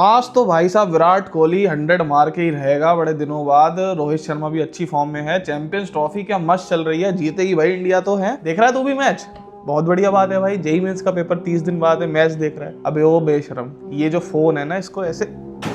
आज तो भाई साहब विराट कोहली 100 मार के ही रहेगा बड़े दिनों बाद। रोहित शर्मा भी अच्छी फॉर्म में है। चैंपियंस ट्रॉफी क्या मस्त चल रही है, जीतेगी भाई इंडिया तो है। देख रहा है तू भी मैच? बहुत बढ़िया बात है भाई। जेईई मेंस का पेपर 30 दिन बाद है, मैच देख रहा है। अबे वो बेशरम, ये जो फोन है ना इसको ऐसे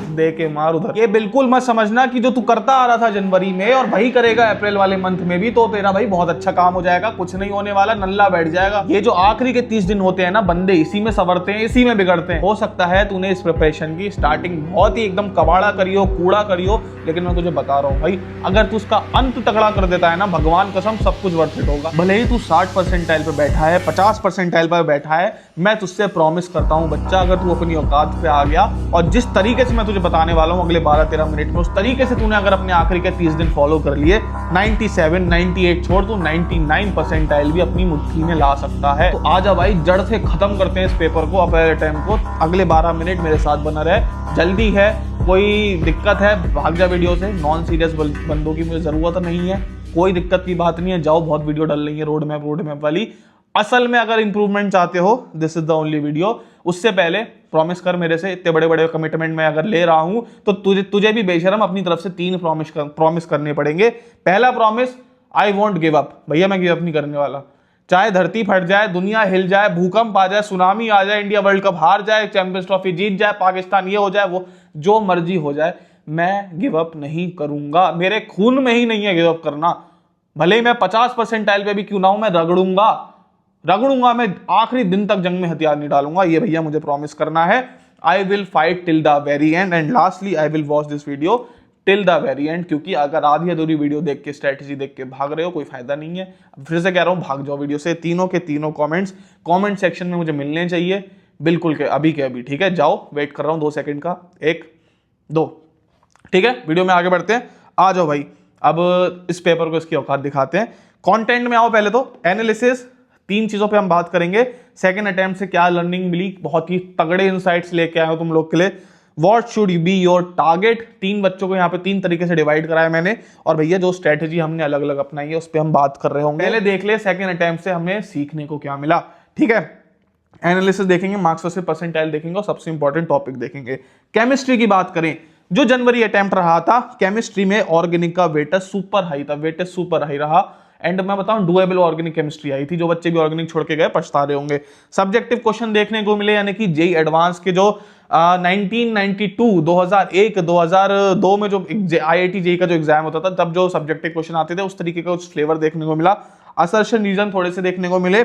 दे के मार उधर। ये बिल्कुल मत समझना कि जो तू करता आ रहा था जनवरी में और वही करेगा अप्रैल वाले मंथ में भी, तो तेरा भाई बहुत अच्छा काम हो जाएगा। कुछ नहीं होने वाला, नल्ला बैठ जाएगा। ये जो आखिरी के 30 दिन होते हैं ना, बंदे इसी में संवरते हैं, इसी में बिगड़ते हैं। हो सकता है तूने इस प्रिपरेशन की स्टार्टिंग बहुत ही एकदम कबाड़ा करियो, कूड़ा करियो, लेकिन मैं तुझे बता रहा हूँ भाई, अगर तू उसका अंत तगड़ा कर देता है ना, भगवान कसम सब कुछ वर्थ इट होगा। भले ही तू 60 परसेंटाइल पे बैठा है, 50 परसेंटाइल पे बैठा है, मैं तुझसे प्रॉमिस करता हूँ बच्चा, अगर तू अपनी औकात पे आ गया और जिस तरीके से मैं तुझे बताने वाला हूँ अगले 12-13 मिनट में, उस तरीके से तूने अगर अपने आखिरी के 30 दिन फॉलो कर लिए, 97, 98 छोड़ तू 99 परसेंटाइल भी अपनी मुट्ठी में ला सकता है। तो आजा भाई, जड़ से खत्म करते हैं इस पेपर को, अपने टाइम को। अगले 12 मिनट मेरे साथ बना रहे, जल्दी है, कोई दिक्कत है भाग जा वीडियो से। नॉन सीरियस बंदों की मुझे जरूरत नहीं है, कोई दिक्कत की बात नहीं है। जाओ, बहुत वीडियो डल रही है रोड मैप वाली। असल में अगर इंप्रूवमेंट चाहते हो, this is the only video. उससे पहले प्रॉमिस कर मेरे से, इतने बड़े बड़े कमिटमेंट मैं अगर ले रहा हूं तो तुझे भी बेशरम अपनी तरफ से 3 प्रॉमिस करने पड़ेंगे। पहला promise, I won't give up. भैया मैं गिव अप नहीं करने वाला। चाहे धरती फट जाए, दुनिया हिल जाए, भूकंप आ जाए, सुनामी आ जाए, इंडिया वर्ल्ड कप हार जाए, चैंपियंस ट्रॉफी जीत जाए, पाकिस्तान ये हो जाए, वो जो मर्जी हो जाए, मैं गिव अप नहीं करूंगा। मेरे खून में ही नहीं है गिव अप करना। भले ही मैं 50 परसेंटाइल पे भी क्यों ना हूं, मैं रगड़ूंगा। मैं आखिरी दिन तक जंग में हथियार नहीं डालूंगा। ये भैया मुझे प्रॉमिस करना है। I will fight till the very and, and lastly I will watch this video till the very and. क्योंकि अगर आधी अधूरी वीडियो देख के, स्ट्रेटेजी देख के भाग रहे हो, कोई फायदा नहीं है। फिर से कह रहा हूं, भाग जाओ वीडियो से। तीनों के तीनों कॉमेंट सेक्शन में मुझे मिलने चाहिए, बिल्कुल के अभी। ठीक है, जाओ, वेट कर रहा हूं 2 सेकंड का, 1 2। ठीक है, वीडियो में आगे बढ़ते हैं। आ जाओ भाई, अब इस पेपर को इसकी औकात दिखाते हैं। कंटेंट में आओ। पहले तो एनालिसिस, 3 चीजों पे हम बात करेंगे। सेकंड अटेम्प्ट से क्या लर्निंग मिली, बहुत ही तगड़े इनसाइट्स लेके आए हो तुम लोग के लिए। What should be your target. 3 बच्चों को यहाँ पे 3 तरीके से डिवाइड कराया मैंने, और भैया जो स्ट्रेटेजी हमने अलग अलग अपनाई है उस पर हम बात कर रहे होंगे। पहले देख ले सेकंड अटेम्प्ट से हमें सीखने को क्या मिला। ठीक है, एनालिसिस देखेंगे, मार्क्स वर्सेस परसेंटाइल देखेंगे, और सबसे इंपॉर्टेंट टॉपिक देखेंगे। केमिस्ट्री की बात करें, जो जनवरी अटेम्प्ट रहा था केमिस्ट्री में, ऑर्गेनिक का वेटेज सुपर हाई रहा। एंड मैं बताऊं, डुएबल ऑर्गेनिक केमिस्ट्री आई थी। जो बच्चे भी ऑर्गेनिक छोड़ के गए पछता रहे होंगे। सब्जेक्टिव क्वेश्चन देखने को मिले, यानी कि जेईई एडवांस के जो 1992, 2001, 2002 में जो आईआईटी जेईई का जो एग्जाम होता था, तब जो सब्जेक्टिव क्वेश्चन आते थे, उस तरीके का कुछ फ्लेवर देखने को मिला। असर्शन रीजन थोड़े से देखने को मिले,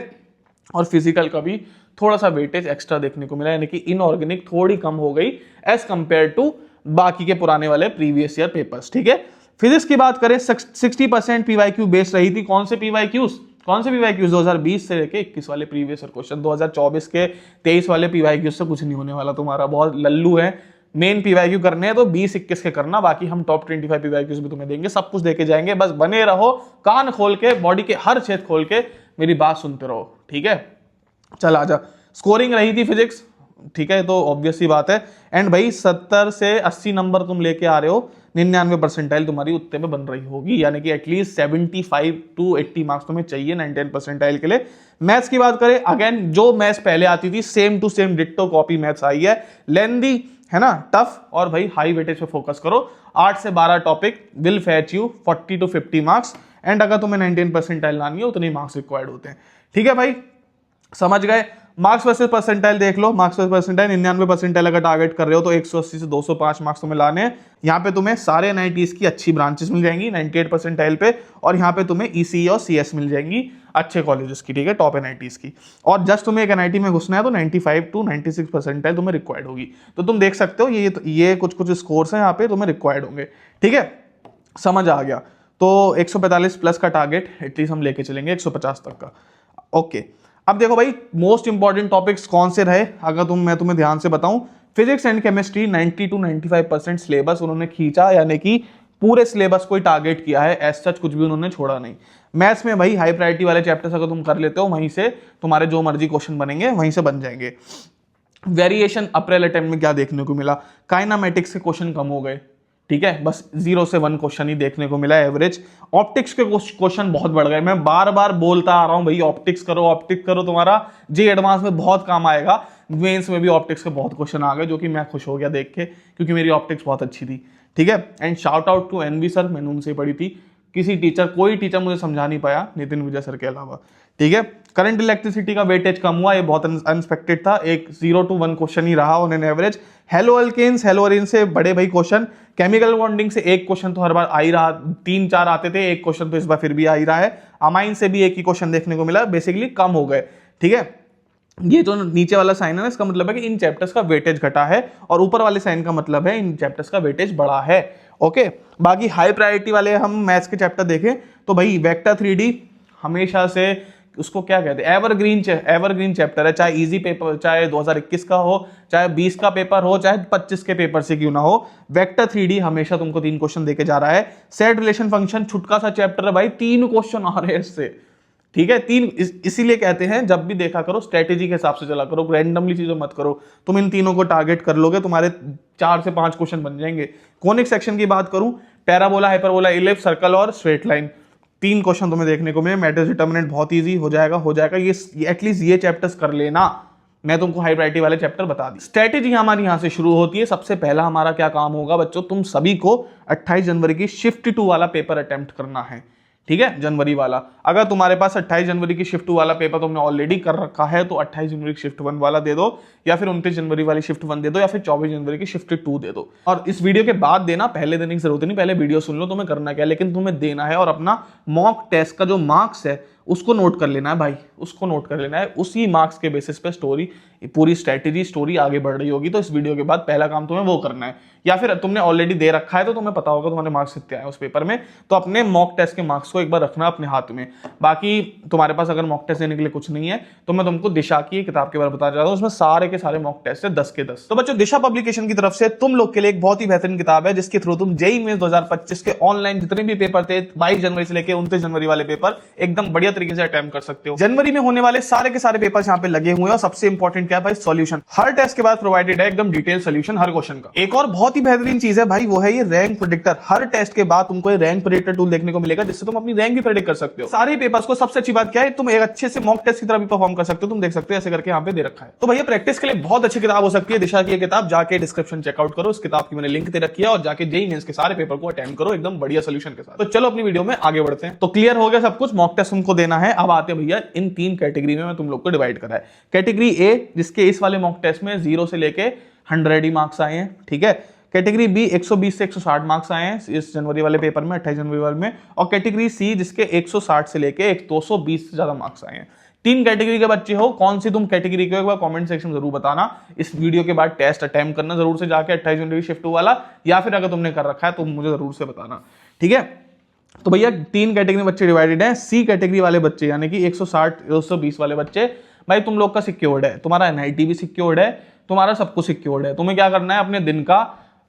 और फिजिकल का भी थोड़ा सा वेटेज एक्स्ट्रा देखने को मिला, यानी कि इनऑर्गेनिक थोड़ी कम हो गई एज कंपेयर टू बाकी के पुराने वाले प्रीवियस ईयर पेपर्स। ठीक है, फिजिक्स की बात करें, 60% पीवाईक्यू बेस्ड रही थी। कौन से पीवाईक्यूज 2020 से लेके 21 वाले प्रीवियस ईयर क्वेश्चन। 2024 के 23 वाले पीवाईक्यूज से कुछ नहीं होने वाला तुम्हारा, बहुत लल्लू है। मेन पीवाईक्यू करने हैं तो 20-21 के करना, बाकी हम टॉप 25 पीवाईक्यूज भी तुम्हें देंगे, सब कुछ देके जाएंगे। बस बने रहो, कान खोल के, बॉडी के हर क्षेत्र खोल के मेरी बात सुनते रहो। ठीक है, चल आजा। स्कोरिंग रही थी फिजिक्स, ठीक है, तो ऑब्वियस सी बात है। एंड भाई 70 से 80 नंबर तुम लेके आ रहे हो, 99 परसेंटाइल तुम्हारी उत्ते में बन रही होगी, यानी कि एटलीस्ट 75 to 80 मार्क्स तुम्हें चाहिए 99 परसेंटाइल के लिए। मैथ्स की बात करें, अगेन जो मैथ्स पहले आती थी same to same ditto copy maths आई है। लेंदी है ना, टफ, और भाई हाई वेटेज पे फोकस करो। 8 से 12 topic will fetch you 40 to 50 marks. And अगर तुम्हें 99 परसेंटाइल लानी है, उतने मार्क्स रिक्वायर्ड होते हैं। ठीक है भाई, समझ गए। मार्क्स वर्सेस परसेंटाइल देख लो। मार्क्स वर्सेस परसेंटाइल, 99 परसेंटाइल अगर टारगेट कर रहे हो तो 180 से 205 मार्क्स तुम्हें लाने हैं। यहाँ पे तुम्हें सारे एनआईटीज की अच्छी ब्रांचेस मिल जाएंगी 98 परसेंटाइल पे, और यहाँ पे तुम्हें ईसीई और सीएस मिल जाएंगी अच्छे कॉलेजेस की। ठीक है, टॉप एनआईटीज की। और जस्ट तुम्हें एक एनआईटी में घुसना है तो 95 to 96 परसेंटाइल तुम्हें रिक्वायर्ड होगी। तो तुम देख सकते हो ये कुछ स्कोर्स हैं यहाँ पे तुम्हें रिक्वायर्ड होंगे। ठीक है, समझ आ गया। तो 145 प्लस का टारगेट एटलीस्ट हम लेके चलेंगे 150 तक का। ओके, अब देखो भाई, मोस्ट इंपॉर्टेंट टॉपिक्स कौन से रहे, अगर मैं तुम्हें ध्यान से बताऊं। Physics and chemistry 90 to 95% syllabus उन्होंने खींचा, यानी कि पूरे सिलेबस को ही टारगेट किया है। एज सच कुछ भी उन्होंने छोड़ा नहीं। मैथ्स में भाई हाई प्रायोरिटी वाले चैप्टर्स अगर तुम कर लेते हो, वहीं से तुम्हारे जो मर्जी क्वेश्चन बनेंगे, वहीं से बन जाएंगे। वेरिएशन अप्रैल अटेम्प्ट में क्या देखने को मिला, काइनामेटिक्स के क्वेश्चन कम हो गए। ठीक है, बस 0 से 1 क्वेश्चन ही देखने को मिला एवरेज। ऑप्टिक्स के क्वेश्चन बहुत बढ़ गए। मैं बार बार बोलता आ रहा हूं भाई, ऑप्टिक्स करो, तुम्हारा जे एडवांस में बहुत काम आएगा। मेंस में भी ऑप्टिक्स के बहुत क्वेश्चन आ गए, जो कि मैं खुश हो गया देख के, क्योंकि मेरी ऑप्टिक्स बहुत अच्छी थी। ठीक है, and shout out to NV sir, मैंने उनसे पढ़ी थी। किसी टीचर, कोई टीचर मुझे समझा नहीं पाया नितिन विजय सर के अलावा। ठीक है, करंट इलेक्ट्रिसिटी का वेटेज कम हुआ, ये बहुत अनएक्सपेक्टेड था। एक 0 to 1 क्वेश्चन ही रहा on an average. Hello alkanes, hello arene से बड़े भाई क्वेश्चन, केमिकल बॉन्डिंग से एक क्वेश्चन तो हर बार आ ही रहा, 3-4 आते थे, एक क्वेश्चन तो इस बार फिर भी आ ही रहा है। अमाइन से भी एक ही क्वेश्चन देखने को मिला, बेसिकली कम हो गए। ठीक है, ये जो नीचे वाला साइन है ना, इसका मतलब है कि इन चैप्टर्स का वेटेज घटा है, और ऊपर वाले साइन का मतलब है इन चैप्टर्स का वेटेज बढ़ा है। ओके, बाकी हाई प्रायोरिटी वाले हम मैथ्स के चैप्टर देखें तो भाई वेक्टर 3D हमेशा से उसको क्या कहते हैं, एवरग्रीन चैप्टर है। चाहे इजी पेपर, चाहे 2021 का हो, चाहे 20 का पेपर हो, चाहे 25 के पेपर से क्यों ना हो, वेक्टर 3D हमेशा तुमको 3 क्वेश्चन देके जा रहा है। सेट रिलेशन फंक्शन छुटका सा चैप्टर है भाई, 3 क्वेश्चन आ रहे हैं इससे। ठीक है, 3 इसीलिए कहते हैं जब भी देखा करो स्ट्रेटेजी के हिसाब से चला करो, रैंडमली चीजें मत करो। तुम इन तीनों को टारगेट कर लोगे, तुम्हारे 4 से 5 क्वेश्चन बन जाएंगे। कोनिक सेक्शन की बात करूं, पैराबोला, हाइपरबोला, इलिप्स, सर्कल और स्ट्रेट लाइन, 3 क्वेश्चन तुम्हें देखने को मिले। मैट्रिक्स डिटर्मिनेंट बहुत इजी हो जाएगा। ये एटलीस्ट ये चैप्टर्स कर लेना। मैं तुमको हाई प्रायोरिटी वाले चैप्टर बता दी। स्ट्रेटेजी हमारी यहां से शुरू होती है। सबसे पहला हमारा क्या काम होगा बच्चों, तुम सभी को 28 जनवरी की शिफ्ट 2 वाला पेपर अटेम्प्ट करना है। ठीक है, जनवरी वाला। अगर तुम्हारे पास 28 जनवरी की शिफ्ट 2 वाला पेपर तुमने ऑलरेडी कर रखा है तो 28 जनवरी की शिफ्ट 1 वाला दे दो, या फिर 29 जनवरी वाली शिफ्ट 1 दे दो, या फिर 24 जनवरी की शिफ्ट 2 दे दो। और इस वीडियो के बाद देना, पहले देने की जरूरत नहीं, पहले वीडियो सुन लो तुम्हें करना क्या, लेकिन तुम्हें देना है। और अपना मॉक टेस्ट का जो मार्क्स है उसको नोट कर लेना है भाई, उसको नोट कर लेना है। उसी मार्क्स के बेसिस पे पूरी स्ट्रेटेजी स्टोरी आगे बढ़ रही होगी। तो इस वीडियो के बाद पहला काम तुम्हें वो करना है, या फिर तुमने ऑलरेडी दे रखा है तो तुम्हें पता होगा तुम्हारे मार्क्स कितने आए उस पेपर में, तो अपने मॉक टेस्ट के मार्क्स को एक बार रखना अपने हाथ में। बाकी तुम्हारे पास अगर मॉक टेस्ट देने के लिए कुछ नहीं है तो मैं तुमको दिशा की किताब के बारे में बता रहा हूँ, उसमें सारे के सारे मॉक टेस्ट है 10 के 10। तो बच्चों, दिशा पब्लिकेशन की तरफ से तुम लोग के लिए एक बहुत ही बेहतरीन किताब है, जिसके थ्रू तुम जेईई मेंस 2025 के ऑनलाइन जितने भी पेपर थे 22 जनवरी से लेकर 29 जनवरी वाले पेपर एकदम बढ़िया तरीके से अटेम्प्ट कर सकते हो। जनवरी में होने वाले सारे के सारे पेपर्स यहाँ पे लगे हुए हैं, और सबसे इंपॉर्टेंट क्या है भाई, सॉल्यूशन हर टेस्ट के बाद प्रोवाइडेड है, एकदम डिटेल सॉल्यूशन हर क्वेश्चन का। एक और बहुत ही बेहतरीन चीज है भाई, वो है ये रैंक प्रेडिक्टर। हर टेस्ट के बाद तुमको ये रैंक प्रेडिक्टर टूल देखने को मिलेगा, जिससे तुम अपनी रैंक भी प्रेडिक्ट कर सकते हो सारे पेपर्स को। सबसे अच्छी बात क्या है, तुम एक अच्छे से मॉक टेस्ट की तरह भी परफॉर्म कर सकते हो। तुम देख सकते हो ऐसे करके यहाँ पे दे रखा है। तो भैया प्रैक्टिस के लिए बहुत अच्छी किताब हो सकती है दिशा की किताब, जाके डिस्क्रिप्शन चेकआउट करो, उस किताब की मैंने लिंक दे रखी है, और जाके जेईई मेंस के सारे पेपर को अटेम्प्ट करो एकदम बढ़िया सॉल्यूशन के साथ। तो चलो अपनी वीडियो में आगे बढ़ते हैं। तो क्लियर हो गया सब कुछ, मॉक टेस्ट तुमको देना है। अब आते हैं भैया इन 3 कैटेगरी में मैं तुम लोग को डिवाइड करा है। कैटेगरी ए, जिसके इस वाले मॉक टेस्ट में 0 से लेके 100 ही मार्क्स आए हैं। ठीक है, कैटेगरी बी 120 से 160 मार्क्स आए हैं इस जनवरी वाले पेपर में, 28 जनवरी वाले में। और कैटेगरी सी, जिसके 160 से लेके 220 से ज्यादा मार्क्स आए हैं। 3 कैटेगरी के बच्चे हो, कौन सी तुम कैटेगरी के हो एक बार कमेंट सेक्शन में जरूर बताना। इस वीडियो के बाद टेस्ट अटेम्प्ट करना जरूर से जाके 28 जनवरी शिफ्ट 2 वाला, या फिर अगर तुमने कर रखा है तो मुझे जरूर से बताना। ठीक है, तो भैया 3 कैटेगरी में बच्चे डिवाइडेड हैं। सी कैटेगरी वाले बच्चे यानी कि 160 220 वाले बच्चे, भाई तुम लोग का सिक्योर्ड है, तुम्हारा एनआईटी भी सिक्योर्ड है, तुम्हारा सब कुछ सिक्योर्ड है। तुम्हें क्या करना है, अपने दिन का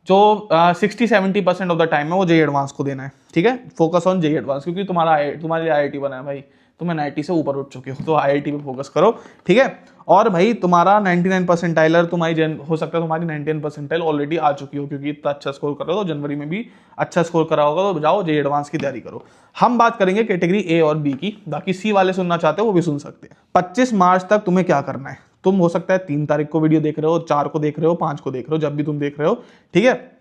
जो 60-70% ऑफ द टाइम है वो जेईई एडवांस को देना है। ठीक है, फोकस ऑन जेईई एडवांस, क्योंकि तुम्हारे लिए आईआईटी बना है भाई, तुम एनआईटी से ऊपर उठ चुके हो, तो आईआईटी पे फोकस करो। ठीक है, और भाई तुम्हारा 99 परसेंटाइलर, तुम्हारी हो सकता है तुम्हारी 99 परसेंटाइल ऑलरेडी आ चुकी हो, क्योंकि इतना अच्छा स्कोर कर रहे हो, तो जनवरी में भी अच्छा स्कोर करा होगा, तो जाओ जेईई एडवांस की तैयारी करो। हम बात करेंगे कैटेगरी ए और बी की, बाकी सी वाले सुनना चाहते हो वो भी सुन सकते हैं। 25 मार्च तक तुम्हें क्या करना है, तुम हो सकता है 3 तारीख को वीडियो देख रहे हो, 4 को देख रहे हो, 5 को देख रहे हो, जब भी तुम देख रहे हो। ठीक है,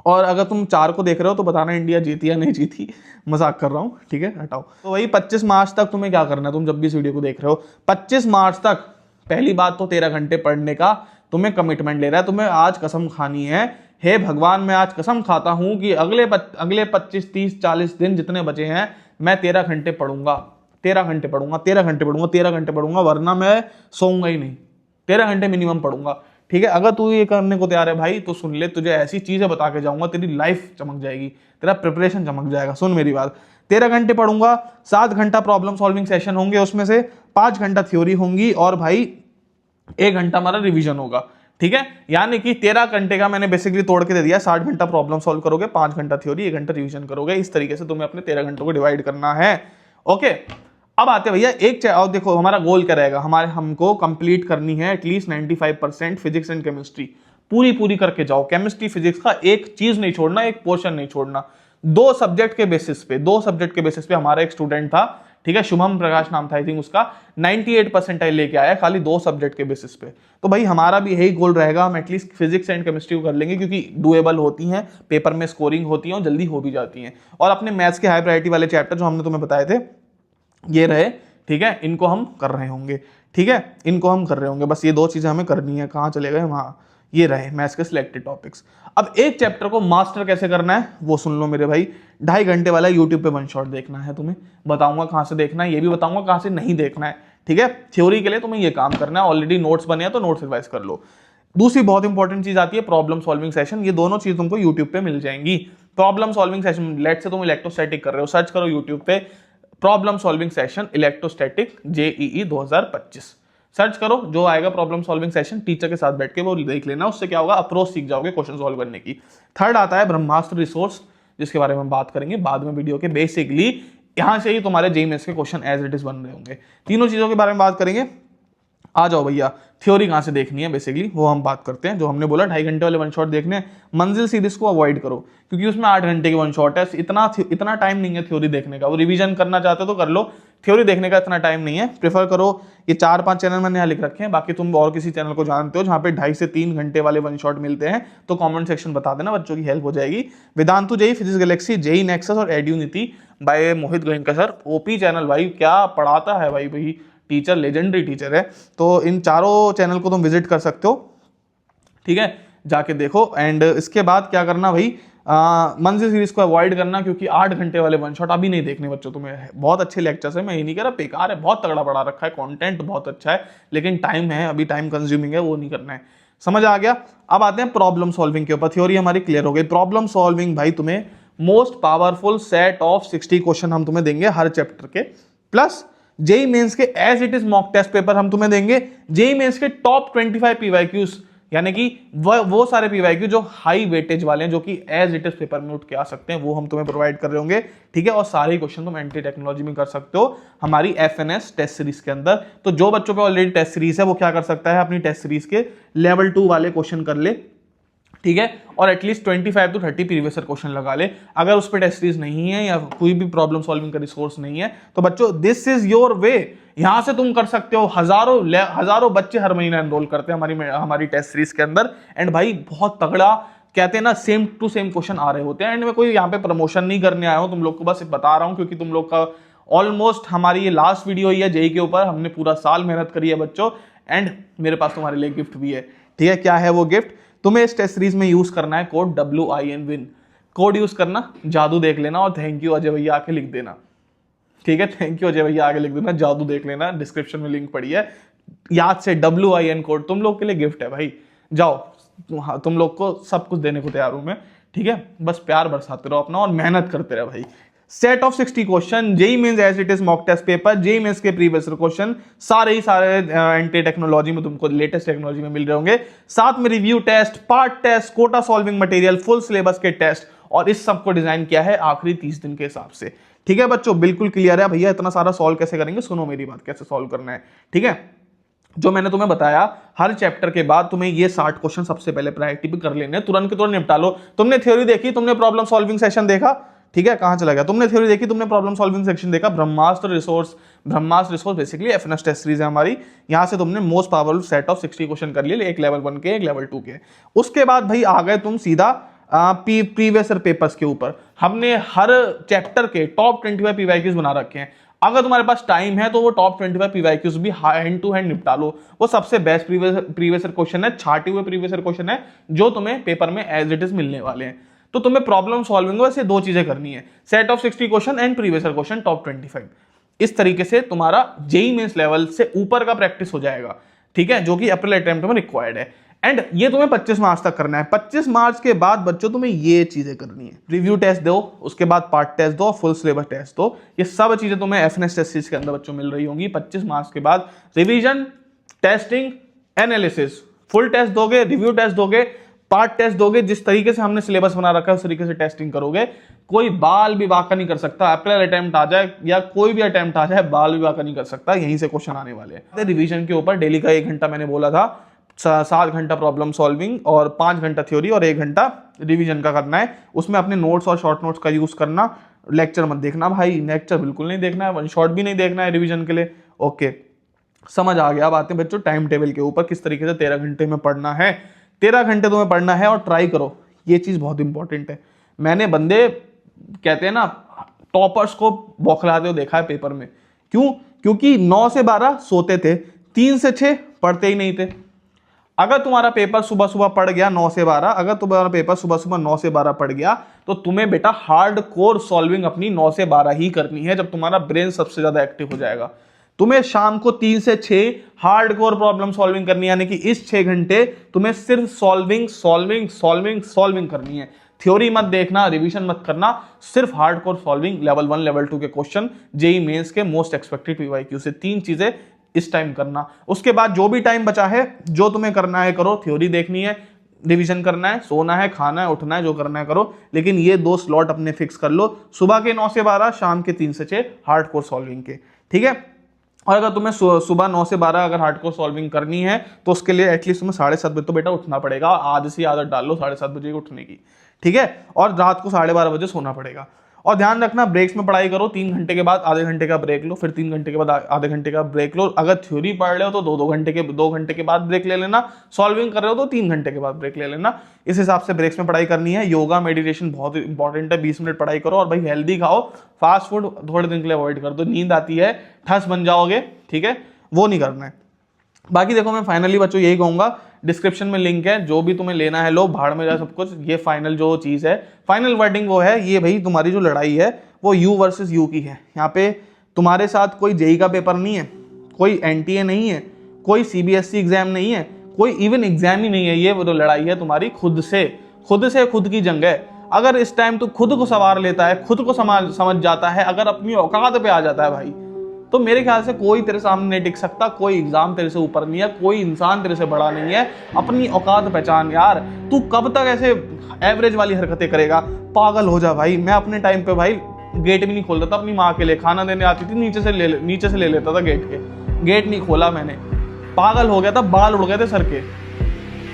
और अगर तुम 4 को देख रहे हो तो बताना इंडिया जीती या नहीं जीती, मजाक कर रहा हूं। ठीक है, हटाओ। तो वही 25 मार्च तक तुम्हें क्या करना है, तुम जब भी इस वीडियो को देख रहे हो 25 मार्च तक, पहली बात तो 13 घंटे पढ़ने का तुम्हें कमिटमेंट ले रहा है। तुम्हें आज कसम खानी है, हे भगवान मैं आज कसम खाता हूं कि अगले 25, 30, 40 दिन जितने बचे हैं मैं 13 घंटे पढ़ूंगा, 13 घंटे पढ़ूंगा, 13 घंटे पढ़ूंगा, 13 घंटे पढ़ूंगा, वरना मैं सोऊंगा ही नहीं। 13 घंटे मिनिमम पढ़ूंगा। ठीक है, अगर तू ये करने को तैयार है भाई तो सुन ले, तुझे ऐसी चीजें बता के जाऊंगा, तेरी लाइफ चमक जाएगी, तेरा प्रिपरेशन चमक जाएगा। सुन मेरी बात, 13 घंटे पढ़ूंगा, 7 घंटा प्रॉब्लम सॉल्विंग सेशन होंगे, उसमें से 5 घंटा थ्योरी होंगी, और भाई 1 घंटा हमारा रिवीजन होगा। ठीक है, यानी कि 13 घंटे का मैंने बेसिकली तोड़ के दे दिया। 60 घंटा प्रॉब्लम सॉल्व करोगे, 5 घंटा थ्योरी, 1 घंटा रिवीजन करोगे। इस तरीके से तुम्हें अपने 13 घंटों को डिवाइड करना है। ओके, अब आते भैया और देखो हमारा गोल क्या रहेगा, हमको कंप्लीट करनी है एटलीस्ट 95% फिजिक्स एंड केमिस्ट्री, पूरी करके जाओ। केमिस्ट्री फिजिक्स का एक चीज नहीं छोड़ना, एक पोर्शन नहीं छोड़ना। 2 सब्जेक्ट के बेसिस पे हमारा एक स्टूडेंट था, ठीक है, शुभम प्रकाश नाम था आई थिंक उसका, 98 परसेंटाइल लेके आया खाली 2 सब्जेक्ट के बेसिस पे। तो भाई हमारा भी यही गोल रहेगा, हम एटलीस्ट फिजिक्स एंड केमिस्ट्री को कर लेंगे क्योंकि डुएबल होती हैं, पेपर में स्कोरिंग होती है और जल्दी हो भी जाती हैं। और अपने मैथ्स के हाई प्रायोरिटी वाले चैप्टर जो हमने तुम्हें बताए थे ये रहे, ठीक है, इनको हम कर रहे होंगे, ठीक है, इनको हम कर रहे होंगे, बस ये 2 चीजें हमें करनी है। कहाँ चले गए, वहाँ, ये रहे मैथ्स के सिलेक्टेड टॉपिक्स। अब एक चैप्टर को मास्टर कैसे करना है वो सुन लो मेरे भाई, 2.5 घंटे वाला यूट्यूब पे वन शॉट देखना है तुम्हें, बताऊंगा कहाँ से देखना है, ये भी बताऊंगा कहाँ से नहीं देखना है, ठीक है। थ्योरी के लिए तुम्हें ये काम करना है, ऑलरेडी नोट्स बने हैं तो नोट्स रिवाइज कर लो। दूसरी बहुत इंपॉर्टेंट चीज आती है प्रॉब्लम सॉल्विंग सेशन, ये दोनों चीज तुमको यूट्यूब पे मिल जाएंगी। प्रॉब्लम सॉल्विंग सेशन, लेट से तुम इलेक्ट्रोस्टैटिक कर रहे हो, सर्च करो यूट्यूब पे problem solving session electrostatic JEE 2025, search करो, जो आएगा प्रॉब्लम सॉल्विंग सेशन, टीचर के साथ बैठ के वो देख लेना, उससे क्या होगा, अप्रोच सीख जाओगे क्वेश्चन सॉल्व करने की। थर्ड आता है ब्रह्मास्त्र रिसोर्स, जिसके बारे में हम बात करेंगे बाद में वीडियो के। बेसिकली यहां से ही तुम्हारे जेईई मेंस के क्वेश्चन एज इट इज बन रहे होंगे। तीनों चीजों के बारे में बात करेंगे। आ जाओ भैया, थ्योरी कहाँ से देखनी है बेसिकली वो हम बात करते हैं। जो हमने बोला 2.5 घंटे वाले वन शॉट देखने हैं, मंजिल सीरीज को अवॉइड करो क्योंकि उसमें 8 घंटे के वन शॉट है, इतना टाइम नहीं है थ्योरी देखने का। वो रिवीजन करना चाहते हो तो कर लो, थ्योरी देखने का इतना टाइम नहीं है। प्रेफर करो, ये 4-5 चैनल मैंने यहाँ लिख रखे हैं, बाकी तुम और किसी चैनल को जानते हो जहाँ पे 2.5 से 3 घंटे वाले वन शॉट मिलते हैं तो कॉमेंट सेक्शन बता देना, बच्चों की हेल्प हो जाएगी। Vedantu JEE, physics galaxy, JEE nexus और Eduniti by Mohit Goenka sir, OP channel भाई, क्या पढ़ाता है भाई टीचर, लेजेंडरी टीचर है। तो इन चारों चैनल को तुम विजिट कर सकते हो, ठीक है, जाके देखो। एंड इसके बाद क्या करना भाई, मंजिल सीरीज को अवॉइड करना क्योंकि 8 घंटे वाले वन शॉट अभी नहीं देखने बच्चों तुम्हें। बहुत अच्छे लेक्चर्स है, मैं ये नहीं कह रहा बेकार है, बहुत तगड़ा पढ़ा रखा है, कंटेंट बहुत अच्छा है, लेकिन टाइम है अभी, टाइम कंज्यूमिंग है, वो नहीं करना है। समझ आ गया। अब आते हैं प्रॉब्लम सॉल्विंग के ऊपर। थ्योरी हमारी क्लियर हो गई। प्रॉब्लम सॉल्विंग भाई तुम्हें most powerful set of 60 question हम तुम्हें देंगे हर चैप्टर के, प्लस जेई मेंस के as it is mock test paper हम तुम्हें देंगे। जेई मेंस के टॉप 25 पीवाईक्यूज, यानी कि वो सारे पीवाईक्यू जो हाई वेटेज वाले हैं, जो कि एज इट इज पेपर में उठ के आ सकते हैं, वो हम तुम्हें प्रोवाइड कर रहे होंगे, ठीक है। और सारे क्वेश्चन तुम एंटी टेक्नोलॉजी में कर सकते हो हमारी FNS टेस्ट सीरीज के अंदर। तो जो बच्चों पे ऑलरेडी टेस्ट सीरीज है वो क्या कर सकता है, अपनी टेस्ट सीरीज के लेवल 2 वाले क्वेश्चन कर ले, ठीक है, और at least 25 to 30 previous year question लगा ले। अगर उस पर टेस्ट सीरीज नहीं है या कोई भी प्रॉब्लम सॉल्विंग का रिसोर्स नहीं है तो बच्चों दिस इज योर वे, यहां से तुम कर सकते हो। हजारों बच्चे हर महीने एनरोल करते हैं हमारी टेस्ट सीरीज के अंदर। एंड भाई बहुत तगड़ा, कहते हैं ना, सेम टू सेम क्वेश्चन आ रहे होते हैं। एंड मैं कोई यहाँ पे प्रमोशन नहीं करने आया हूं, तुम लोग को बस बता रहा हूं क्योंकि तुम लोग का ऑलमोस्ट हमारी ये लास्ट वीडियो ही है जेई के ऊपर, हमने पूरा साल मेहनत करी है बच्चों। एंड मेरे पास तुम्हारे लिए गिफ्ट भी है, ठीक है। क्या है वो गिफ्ट, तुम्हें इस टेस्ट सीरीज में यूज करना है कोड WIN, कोड यूज करना, जादू देख लेना और थैंक यू अजय भैया आके लिख देना, ठीक है। थैंक यू अजय भैया आगे लिख देना, जादू देख लेना, डिस्क्रिप्शन में लिंक पड़ी है, याद से WIN कोड तुम लोग के लिए गिफ्ट है भाई। जाओ, तुम लोग को सब कुछ देने को तैयार हूं मैं, ठीक है। बस प्यार बरसाते रहो अपना और मेहनत करते रहो भाई। Set of 60 question, JEE mains as it is mock test paper, JEE mains के प्रीवियस क्वेश्चन सारे एंटी टेक्नोलॉजी में तुमको लेटेस्ट टेक्नोलॉजी में मिल रहे होंगे। साथ में review test, part test, Kota solving material, full syllabus के टेस्ट, और इस सब को डिजाइन किया है आखिरी 30 दिन के हिसाब से, ठीक है बच्चों। बिल्कुल क्लियर है भैया, इतना सारा सॉल्व कैसे करेंगे, सुनो मेरी बात, कैसे सॉल्व करना है, ठीक है। जो मैंने तुम्हें बताया, हर चैप्टर के बाद तुम्हें ये 60 क्वेश्चन सबसे पहले प्रायोरिटी पे कर लेने, तुरंत के तुरंत निपटा लो। तुमने थ्योरी देखी, तुमने प्रॉब्लम सॉल्विंग सेशन देखा, ठीक है, कहां चला गया, तुमने थ्योरी देखी, तुमने प्रॉब्लम सॉल्विंग सेक्शन देखा, ब्रह्मास्त्र resource basically FNS test series है हमारी, यहां से तुमने most powerful set of 60 question कर लिए, एक लेवल 1 के, एक लेवल 2 के। उसके बाद भाई आ गए तुम सीधा प्रीवियस ईयर पेपर्स के ऊपर। हमने हर चैप्टर के टॉप 25 पीवाईक्यूज बना रखे हैं। अगर तुम्हारे पास टाइम है तो वो टॉप 25 पीवाईक्यूज भी हैंड टू हैंड निपटा लो। वो सबसे बेस्ट प्रीवियस ईयर क्वेश्चन है, छाटे हुए प्रीवियस ईयर क्वेश्चन है जो तुम्हें पेपर में एज इट इज मिलने वाले हैं। तो तुम्हें प्रॉब्लम सॉल्विंग वैसे 2 चीजें करनी है, set of 60 question and previous year question top 25। इस तरीके से तुम्हारा जेईई मेंस लेवल से ऊपर का प्रैक्टिस हो जाएगा, ठीक है, जो कि अप्रैल अटेम्प्ट में रिक्वायर्ड है। एंड ये तुम्हें 25 मार्च तक करना है। 25 मार्च के बाद बच्चों तुम्हें ये चीजें करनी है, रिव्यू टेस्ट दो, उसके बाद पार्ट टेस्ट दो, फुल सिलेबस टेस्ट दो। ये सब चीजें तुम्हें FNS टेस्ट सीरीज के अंदर बच्चों मिल रही होंगी। 25 मार्च के बाद revision, testing, analysis, full test दोगे, रिव्यू टेस्ट दोगे, पार्ट टेस्ट दोगे। जिस तरीके से हमने सिलेबस बना रखा है उस तरीके से टेस्टिंग करोगे। कोई बाल भी बाका नहीं कर सकता, अप्रैल अटेम्प्ट आ जाए या कोई भी अटेम्प्ट आ जाए, बाल भी बाका नहीं कर सकता। यहीं से क्वेश्चन आने वाले हैं। रिवीजन के ऊपर डेली का 1 घंटा मैंने बोला था, 7 घंटा प्रॉब्लम सॉल्विंग और 5 घंटा थ्योरी और 1 घंटा रिवीजन का करना है। उसमें अपने नोट्स और शॉर्ट नोट्स का यूज करना, लेक्चर मत देखना भाई, लेक्चर बिल्कुल नहीं देखना है, वन शॉट भी नहीं देखना है रिवीजन के लिए। ओके, समझ आ गया बातें बच्चों। टाइम टेबल के ऊपर किस तरीके से 13 घंटे में पढ़ना है, 13 घंटे तुम्हें पढ़ना है, और ट्राई करो, ये चीज़ बहुत इंपॉर्टेंट है। मैंने बंदे कहते हैं ना टॉपर्स को बौखलाते हुए देखा है पेपर में। क्यों? क्योंकि 9 से 12 सोते थे, 3 से 6 पढ़ते ही नहीं थे। अगर तुम्हारा पेपर सुबह सुबह पढ़ गया 9 से 12, अगर तुम्हारा पेपर सुबह सुबह 9 से 12 पढ़ गया, तो तुम्हें बेटा हार्ड कोर सॉल्विंग अपनी 9 से 12 ही करनी है, जब तुम्हारा ब्रेन सबसे ज्यादा एक्टिव हो जाएगा। तुम्हें शाम को 3 से 6 हार्ड कोर प्रॉब्लम सॉल्विंग करनी है, यानी कि इस 6 घंटे तुम्हें सिर्फ सॉल्विंग सॉल्विंग सॉल्विंग सॉल्विंग करनी है। थ्योरी मत देखना, रिवीजन मत करना, सिर्फ hard core solving, level 1 level 2 के क्वेश्चन, जेई मेंस के मोस्ट एक्सपेक्टेड पीवाईक्यू से, 3 चीजें इस टाइम करना। उसके बाद जो भी टाइम बचा है, जो तुम्हें करना है करो, थ्योरी देखनी है, रिवीजन करना है, सोना है, खाना है, उठना है, जो करना है करो, लेकिन ये 2 स्लॉट अपने फिक्स कर लो, सुबह के 9 से 12, शाम के 3 से 6 हार्ड कोर सॉल्विंग के, ठीक है। और अगर तुम्हें सुबह 9 से 12 अगर हार्ड कोर सॉल्विंग करनी है, तो उसके लिए एटलीस्ट तुम्हें 7:30 बजे तो बेटा उठना पड़ेगा, आज से आदत डाल लो 7:30 बजे उठने की, ठीक है। और रात को 12:30 बजे सोना पड़ेगा। और ध्यान रखना, ब्रेक्स में पढ़ाई करो, 3 घंटे के बाद आधे घंटे का ब्रेक लो, फिर 3 घंटे के बाद आधे घंटे का ब्रेक लो। अगर थ्योरी पढ़ रहे हो तो 2 घंटे के बाद ब्रेक ले लेना, सॉल्विंग कर रहे हो तो 3 घंटे के बाद ब्रेक ले लेना। इस हिसाब से ब्रेक्स में पढ़ाई करनी है। योगा मेडिटेशन बहुत इंपॉर्टेंट है, 20 मिनट पढ़ाई करो, और भाई हेल्दी खाओ, फास्ट फूड थोड़े दिन के लिए अवॉइड कर दो। नींद आती है, ठस बन जाओगे, ठीक है, वो नहीं करना है। बाकी देखो, मैं फाइनली बच्चों यही कहूंगा, डिस्क्रिप्शन में लिंक है, जो भी तुम्हें लेना है लो, भाड़ में जाए सब कुछ। ये फाइनल जो चीज़ है, फाइनल वर्डिंग वो है, ये भाई तुम्हारी जो लड़ाई है वो यू वर्सेस यू की है। यहाँ पे तुम्हारे साथ कोई जेई का पेपर नहीं है, कोई एनटीए नहीं है, कोई सीबीएसई एग्जाम नहीं है, कोई इवन एग्जाम ही नहीं है। ये वो जो लड़ाई है तुम्हारी खुद से खुद की जंग है। अगर इस टाइम तू खुद को संवार लेता है, खुद को समझ जाता है, अगर अपनी औकात पे आ जाता है भाई, तो मेरे ख्याल से कोई तेरे सामने नहीं टिक सकता, कोई एग्जाम तेरे से ऊपर नहीं है, कोई इंसान तेरे से बड़ा नहीं है। अपनी औकात पहचान यार, तू कब तक ऐसे एवरेज वाली हरकतें करेगा? पागल हो जा भाई। मैं अपने टाइम पे भाई गेट भी नहीं खोलता था अपनी माँ के लिए, खाना देने आती थी नीचे से ले लेता था गेट नहीं खोला मैंने, पागल हो गया था, बाल उड़ गए थे सर के,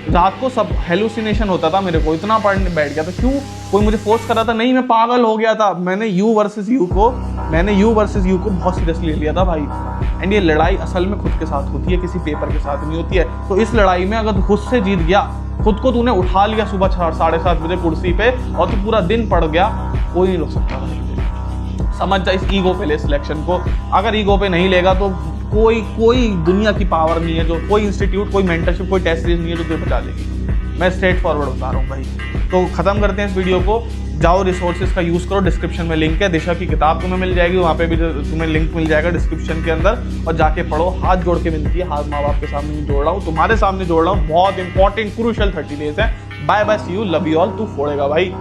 रात को सब हेलुसिनेशन होता था मेरे को, इतना पढ़ने बैठ गया था। क्यों? कोई मुझे फोर्स कर रहा था? नहीं, मैं पागल हो गया था। मैंने यू वर्सेस यू को बहुत सीरियसली ले लिया था भाई। एंड ये लड़ाई असल में खुद के साथ होती है, किसी पेपर के साथ नहीं होती है। तो इस लड़ाई में अगर तू खुद से जीत गया, खुद को तूने उठा लिया सुबह 7:30 बजे कुर्सी पे, और तू पूरा दिन पढ़ गया, कोई नहीं रोक सकता भाई। समझ जा, इस ईगो पे ले सिलेक्शन को। अगर ईगो पे नहीं लेगा तो कोई दुनिया की पावर नहीं है, जो कोई इंस्टीट्यूट, कोई मेंटरशिप, कोई टेस्ट सीरीज नहीं है जो तुझे बचा लेगी। मैं स्ट्रेट फॉरवर्ड बता रहा हूँ भाई। तो खत्म करते हैं इस वीडियो को। जाओ, रिसोर्सेज का यूज़ करो, डिस्क्रिप्शन में लिंक है, दिशा की किताब तुम्हें मिल जाएगी, वहाँ पे भी तुम्हें लिंक मिल जाएगा डिस्क्रिप्शन के अंदर, और जाके पढ़ो। हाथ जोड़ के विनती है, हाथ माँ बाप के सामने जोड़ रहा हूँ, तुम्हारे सामने जोड़ रहा हूँ। बहुत इंपॉर्टेंट क्रूशियल 30 डेज है। Bye bye, see you, love you all. तू फोड़ेगा भाई।